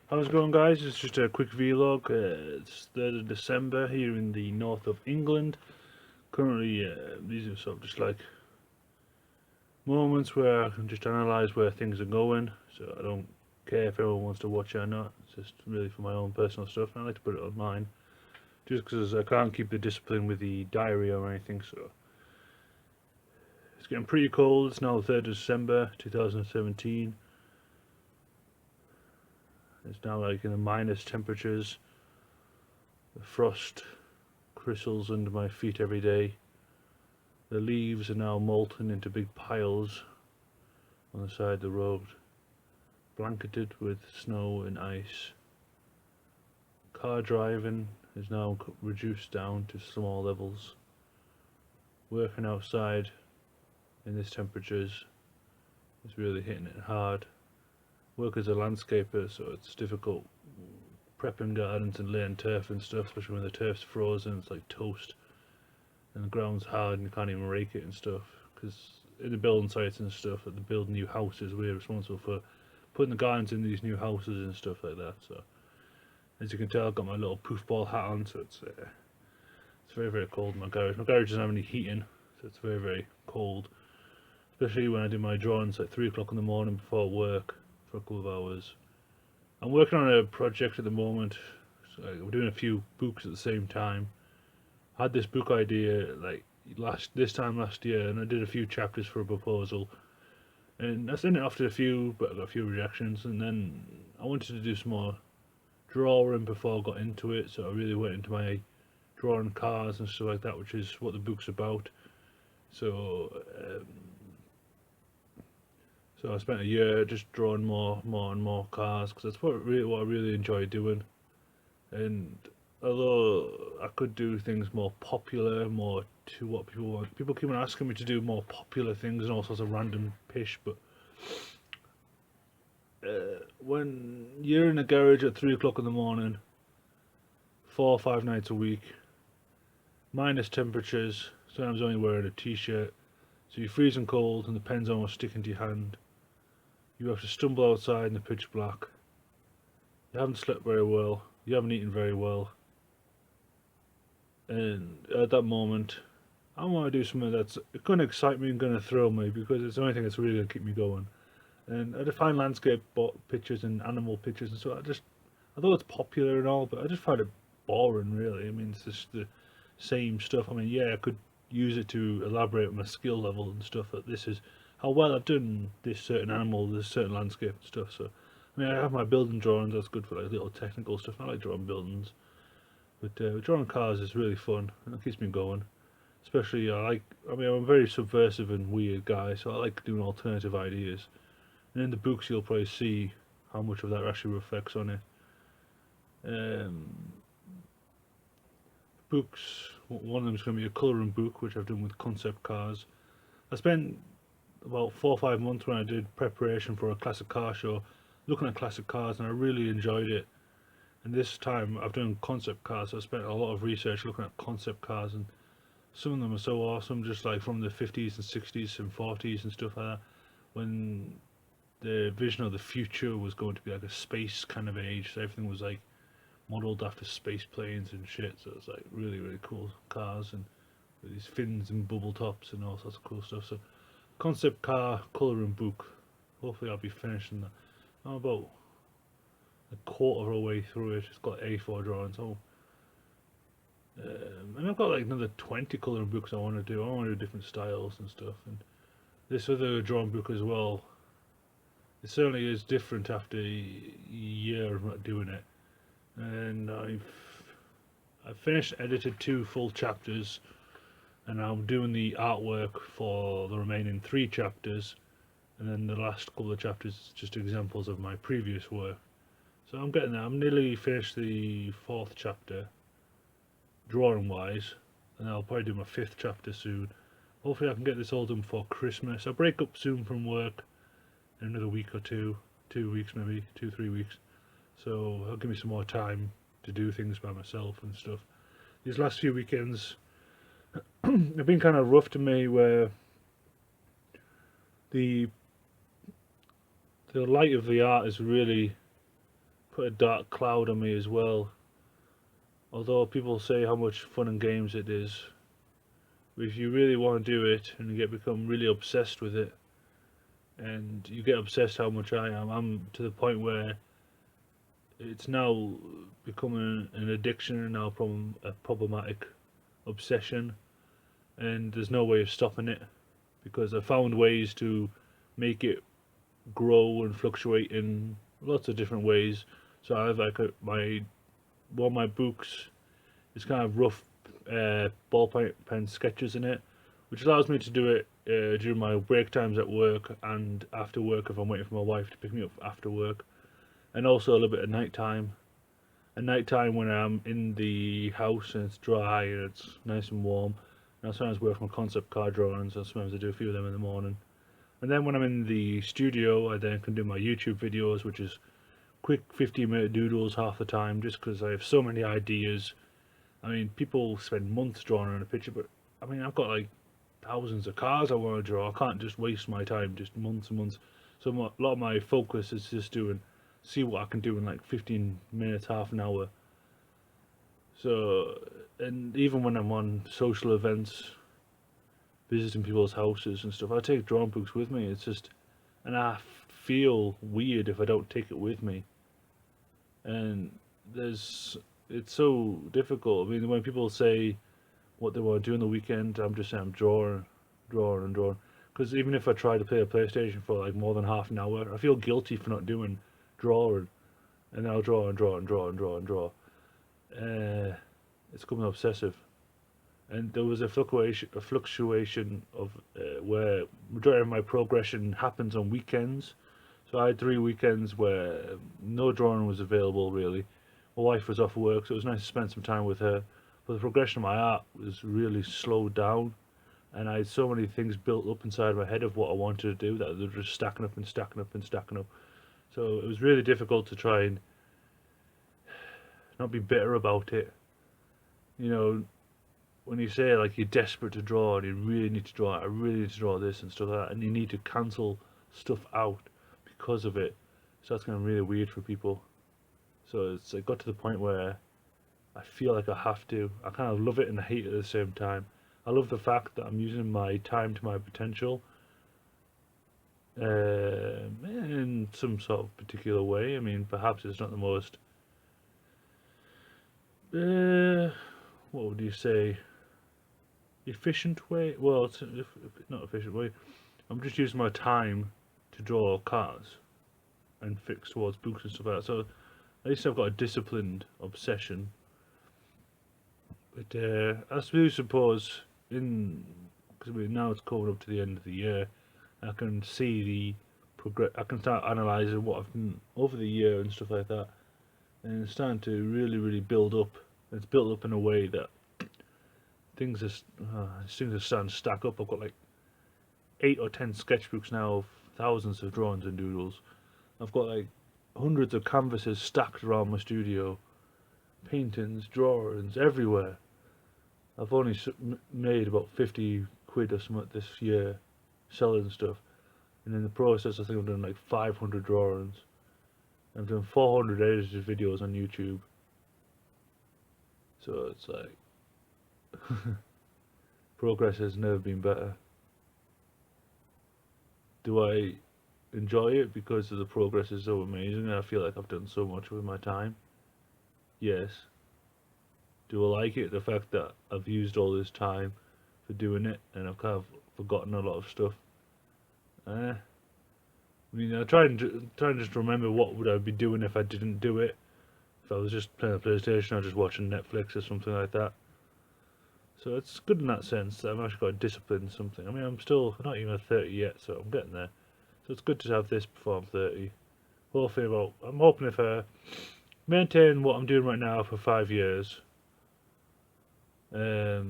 How's it going, guys? It's just a quick vlog. It's 3rd of December here in the north of England. Currently, these are sort of just like moments where I can just analyse where things are going. So I don't care if everyone wants to watch it or not. It's just really for my own personal stuff, and I like to put it online. Just because I can't keep the discipline with the diary or anything, so it's getting pretty cold. It's now the 3rd of December 2017. It's now like in the minus temperatures. The frost crystals under my feet every day. The leaves are now molten into big piles on the side of the road, blanketed with snow and ice. Car driving is now reduced down to small levels. Working outside in these temperatures is really hitting it hard. Work as a landscaper, so it's difficult prepping gardens and laying turf and stuff, especially when the turf's frozen. It's like toast, and the ground's hard and you can't even rake it and stuff. Because in the building sites and stuff, at the building new houses, we're responsible for putting the gardens in these new houses and stuff like that. So as you can tell, I've got my little poof ball hat on, so it's very cold in my garage. My garage doesn't have any heating, so it's very cold. Especially when I do my drawings at 3 o'clock in the morning before work for a couple of hours. I'm working on a project at the moment. So we're doing a few books at the same time. I had this book idea like this time last year, and I did a few chapters for a proposal, and I sent it off to a few, but I got a few rejections. And then I wanted to do some more drawing before I got into it, so I really went into my drawing cars and stuff like that, which is what the book's about. So, so I spent a year just drawing more and more cars because that's what I really enjoy doing. And although I could do things more popular, more to what people want, people keep on asking me to do more popular things and all sorts of random pish. But when you're in a garage at 3 o'clock in the morning, 4 or 5 nights a week, minus temperatures, sometimes only wearing a t-shirt, so you're freezing cold and the pen's almost sticking to your hand. You have to stumble outside in the pitch black. You haven't slept very well. You haven't eaten very well. And at that moment, I want to do something that's going to excite me and going to thrill me because it's the only thing that's really going to keep me going. And I just find landscape pictures and animal pictures and so although it's popular and all, but I just find it boring really. I mean, it's just the same stuff. I mean, yeah, I could use it to elaborate my skill level and stuff, but this is how well I've done this certain animal, this certain landscape and stuff. So, I mean, I have my building drawings, that's good for like little technical stuff. I like drawing buildings. But drawing cars is really fun and it keeps me going. Especially, I mean, I'm a very subversive and weird guy, so I like doing alternative ideas. And in the books, you'll probably see how much of that actually reflects on it. Um, books, one of them is going to be a colouring book, which I've done with concept cars. I spent about 4 or 5 months when I did preparation for a classic car show looking at classic cars, and I really enjoyed it. And this time I've done concept cars, so I spent a lot of research looking at concept cars, and some of them are so awesome, just like from the 50s and 60s and 40s and stuff like that, when the vision of the future was going to be like a space kind of age, so everything was like modelled after space planes and shit, so it's like really cool cars and with these fins and bubble tops and all sorts of cool stuff. So concept car colouring book, hopefully I'll be finishing that. I'm about a quarter of a way through it. It's got A4 drawings. And I've got like another 20 colouring books I want to do. I want to do different styles and stuff. And this other drawing book as well. It certainly is different after a year of not doing it. And I've finished edited 2 full chapters, and I'm doing the artwork for the remaining 3 chapters. And then the last couple of chapters is just examples of my previous work. So I'm getting there. I'm nearly finished the 4th chapter, drawing wise, and I'll probably do my 5th chapter soon. Hopefully I can get this all done before Christmas. I'll break up soon from work in another week or two, 2 weeks maybe, 2 3 weeks. So it'll give me some more time to do things by myself and stuff. These last few weekends have been kind of rough to me, where the light of the art is really put a dark cloud on me as well. Although people say how much fun and games it is, if you really want to do it and you become really obsessed with it, and you get obsessed how much I'm to the point where it's now becoming an addiction and now a problematic obsession, and there's no way of stopping it because I found ways to make it grow and fluctuate in lots of different ways. So I have like one of my books is kind of rough ballpoint pen sketches in it, which allows me to do it during my break times at work and after work if I'm waiting for my wife to pick me up after work, and also a little bit at night time. At night time when I'm in the house and it's dry and it's nice and warm, and I sometimes work on concept card drawings, and sometimes I do a few of them in the morning. And then when I'm in the studio, I then can do my YouTube videos, which is quick 15-minute doodles half the time, just because I have so many ideas. I mean, people spend months drawing on a picture, but I mean, I've got like thousands of cars I want to draw. I can't just waste my time just months and months. So a lot of my focus is just see what I can do in like 15 minutes, half an hour. So, and even when I'm on social events, visiting people's houses and stuff, I take drawing books with me. It's just, and I feel weird if I don't take it with me. And it's so difficult. I mean, when people say what they want to do on the weekend, I'm just saying I'm drawing, and drawing. Because even if I try to play a PlayStation for like more than half an hour, I feel guilty for not doing drawing, and then I'll draw and draw and draw and draw and draw. It's becoming obsessive, and there was a fluctuation of where majority of my progression happens on weekends. So I had 3 weekends where no drawing was available really. My wife was off work, so it was nice to spend some time with her. But the progression of my art was really slowed down, and I had so many things built up inside my head of what I wanted to do that they were just stacking up and stacking up and stacking up. So it was really difficult to try and not be bitter about it. You know, when you say like you're desperate to draw and you really need to draw it, I really need to draw this and stuff like that, and you need to cancel stuff out because of it, so that's getting really weird for people. So it got to the point where I feel like I have to. I kind of love it and hate it at the same time. I love the fact that I'm using my time to my potential in some sort of particular way. I mean, perhaps it's not the most what would you say, efficient way? Well, it's not efficient way. I'm just using my time to draw cars and fix towards books and stuff like that. So at least I've got a disciplined obsession. But I do suppose because now it's coming up to the end of the year, I can see the progress. I can start analysing what I've done over the year and stuff like that, and it's starting to really build up. It's built up in a way that things are starting to stack up. I've got like 8 or 10 sketchbooks now of thousands of drawings and doodles. I've got like hundreds of canvases stacked around my studio, paintings, drawings everywhere. I've only made about 50 quid or something this year selling stuff, and in the process I think I've done like 500 drawings. I've done 400 edited videos on YouTube. So it's like progress has never been better. Do I enjoy it because the progress is so amazing and I feel like I've done so much with my time? Yes. Do I like it? The fact that I've used all this time for doing it and I've kind of forgotten a lot of stuff. I mean, I try and just remember what would I be doing if I didn't do it. If I was just playing a PlayStation or just watching Netflix or something like that. So it's good in that sense that I've actually got discipline something. I mean, I'm not even 30 yet, so I'm getting there. So it's good to have this before I'm 30. Hopefully, I'm hoping if I maintain what I'm doing right now for 5 years, it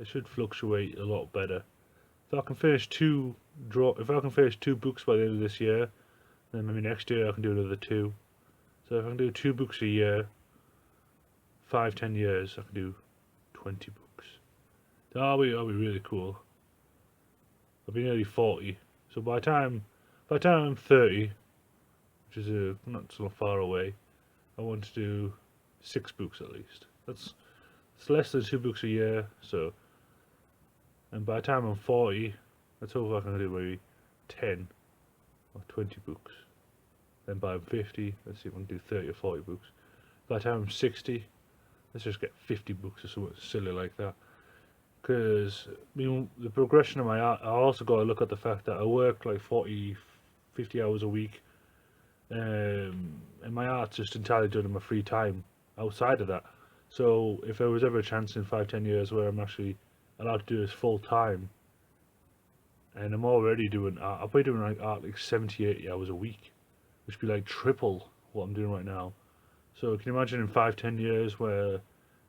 should fluctuate a lot better. If I can finish two books by the end of this year, then maybe next year I can do another 2. So if I can do 2 books a year, 5-10 years, I can do 20 books. That'll be really cool. I'll be nearly 40. So by the time I'm 30, which is not so far away, I want to do 6 books at least. It's less than 2 books a year, so, and by the time I'm 40, let's hope I can do maybe 10 or 20 books. Then by I'm 50, let's see if I can do 30 or 40 books. By the time I'm 60, let's just get 50 books or something silly like that. Because, I mean, the progression of my art, I also got to look at the fact that I work like 40, 50 hours a week, and my art's just entirely done in my free time outside of that. So if there was ever a chance in 5, 10 years where I'm actually allowed to do this full time, and I'm already doing art, I'll be doing like art like 70, 80 hours a week, which would be like triple what I'm doing right now. So can you imagine in 5, 10 years where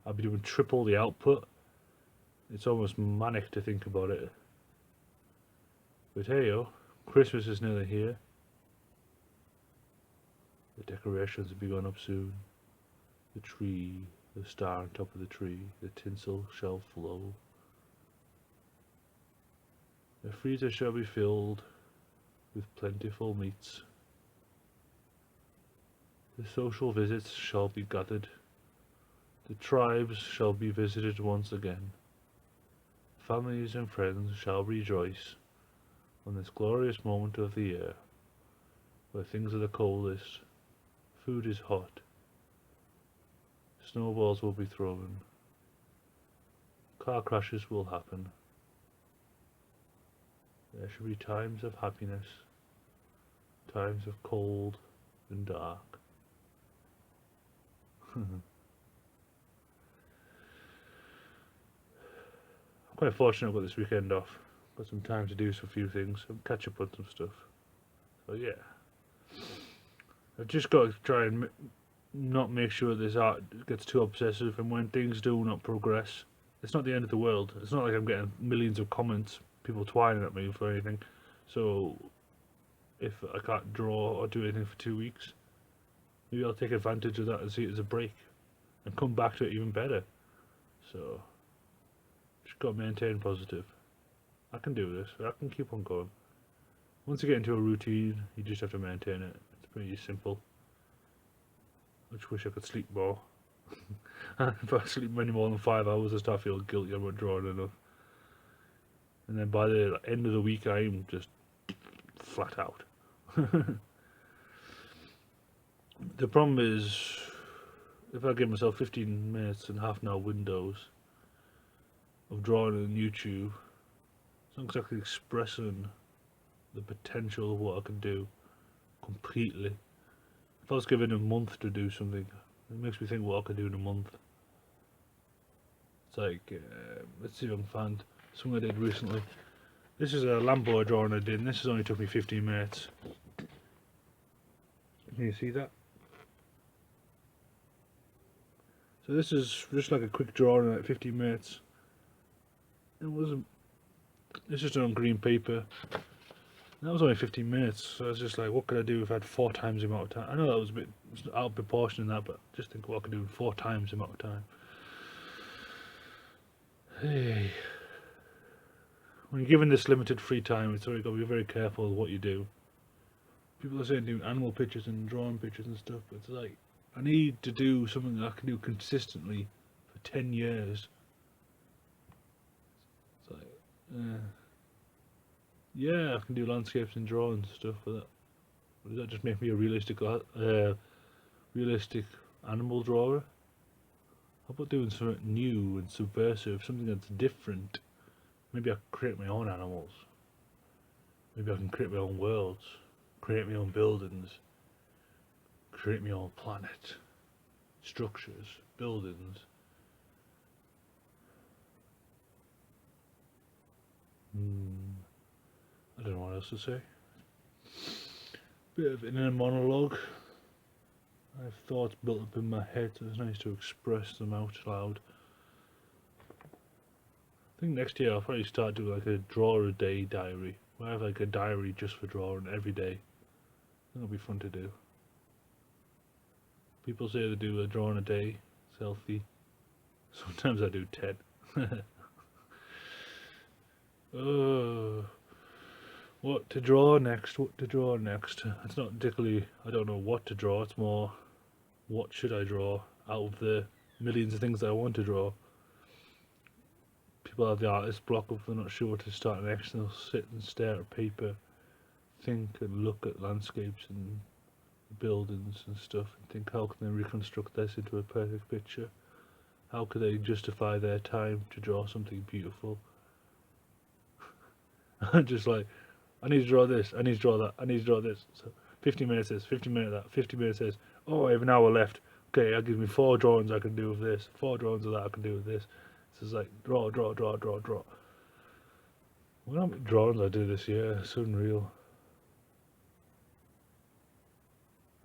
I'll be doing triple the output? It's almost manic to think about it. But hey yo, Christmas is nearly here. The decorations will be going up soon. The tree, the star on top of the tree, the tinsel shall flow. The freezer shall be filled with plentiful meats. The social visits shall be gathered. The tribes shall be visited once again. Families and friends shall rejoice on this glorious moment of the year, where things are the coldest, food is hot, snowballs will be thrown, car crashes will happen. There should be times of happiness, times of cold and dark. I'm quite fortunate I've got this weekend off. Got some time to do some few things and catch up on some stuff. So yeah, I've just got to try and not make sure this art gets too obsessive, and when things do not progress, it's not the end of the world. It's not like I'm getting millions of comments, people twining at me for anything. So if I can't draw or do anything for 2 weeks, maybe I'll take advantage of that and see it as a break and come back to it even better. So just got to maintain positive. I can do this. I can keep on going. Once you get into a routine, you just have to maintain it. It's pretty simple. I just wish I could sleep more. If I sleep any more than 5 hours, I start feeling guilty I'm not drawing enough. And then by the end of the week, I am just flat out. The problem is, if I give myself 15 minutes and half an hour windows of drawing on YouTube, it's not exactly expressing the potential of what I can do completely. If I was given a month to do something, it makes me think what I could do in a month. It's like, let's see if I can find something I did recently. This is a Lambo drawing I did, and this has only took me 15 minutes. Can you see that? So this is just like a quick drawing in like 15 minutes. It wasn't. It's just on green paper. And that was only 15 minutes, so I was just like, what could I do if I had 4 times the amount of time? I know that was a bit out of proportion in that, but just think what I could do in 4 times the amount of time. Hey. When you're given this limited free time, it's already got to be very careful with what you do. People are saying doing animal pictures and drawing pictures and stuff, but it's like, I need to do something that I can do consistently for 10 years. It's like, yeah, I can do landscapes and drawings and stuff for that. Does that just make me a realistic animal drawer? How about doing something new and subversive, something that's different? Maybe I can create my own animals. Maybe I can create my own worlds, create my own buildings, create my own planet, structures, buildings. I don't know what else to say. Bit of inner monologue. I have thoughts built up in my head, so it's nice to express them out loud. I think next year I'll probably start doing like a draw a day diary, where I have like a diary just for drawing every day. I think it'll be fun to do. People say they do a drawing a day, it's healthy. Sometimes I do 10. What to draw next? What to draw next? It's not particularly, I don't know what to draw, it's more what should I draw out of the millions of things that I want to draw. People have the artist block if they're not sure what to start next, and they'll sit and stare at paper, think and look at landscapes and buildings and stuff, and think how can they reconstruct this into a perfect picture? How could they justify their time to draw something beautiful? I'm just like, I need to draw this, I need to draw that, I need to draw this. So 50 minutes this, 50 minutes that, 50 minutes this. Oh, I have an hour left. Okay, I'll give me 4 drawings I can do with this, 4 drawings of that I can do with this. So it's like draw, draw, draw, draw, draw. Well, how many drawings I did this year? It's unreal.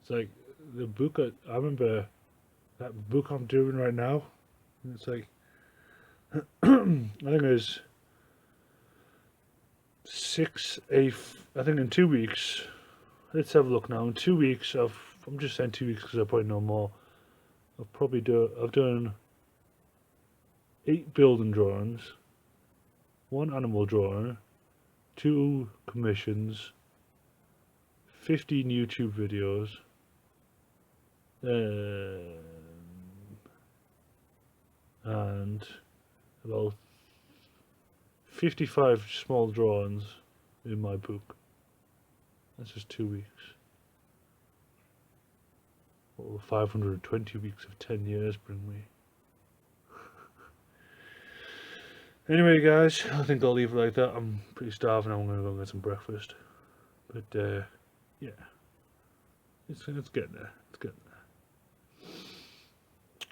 It's like the book, I remember that book I'm doing right now. And it's like, I think there's 6, 8, I think in 2 weeks, let's have a look now. In 2 weeks, I'm just saying 2 weeks because I probably know more. I've done 8 building drawings, 1 animal drawing, 2 commissions, 15 YouTube videos, and about 55 small drawings in my book. That's just 2 weeks. What will 520 weeks of 10 years bring me? Anyway, guys, I think I'll leave it like that. I'm pretty starving. I'm going to go get some breakfast. But, yeah. It's getting there. It's getting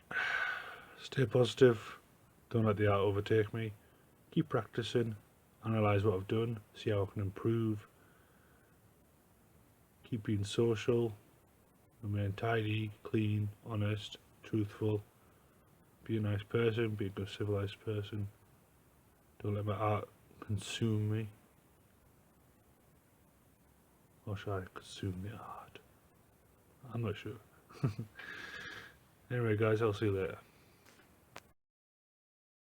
there. Stay positive. Don't let the art overtake me. Keep practicing. Analyse what I've done. See how I can improve. Keep being social. Remain tidy, clean, honest, truthful. Be a nice person. Be a good civilised person. Don't let my art consume me. Or should I consume the art? I'm not sure. Anyway, guys, I'll see you later.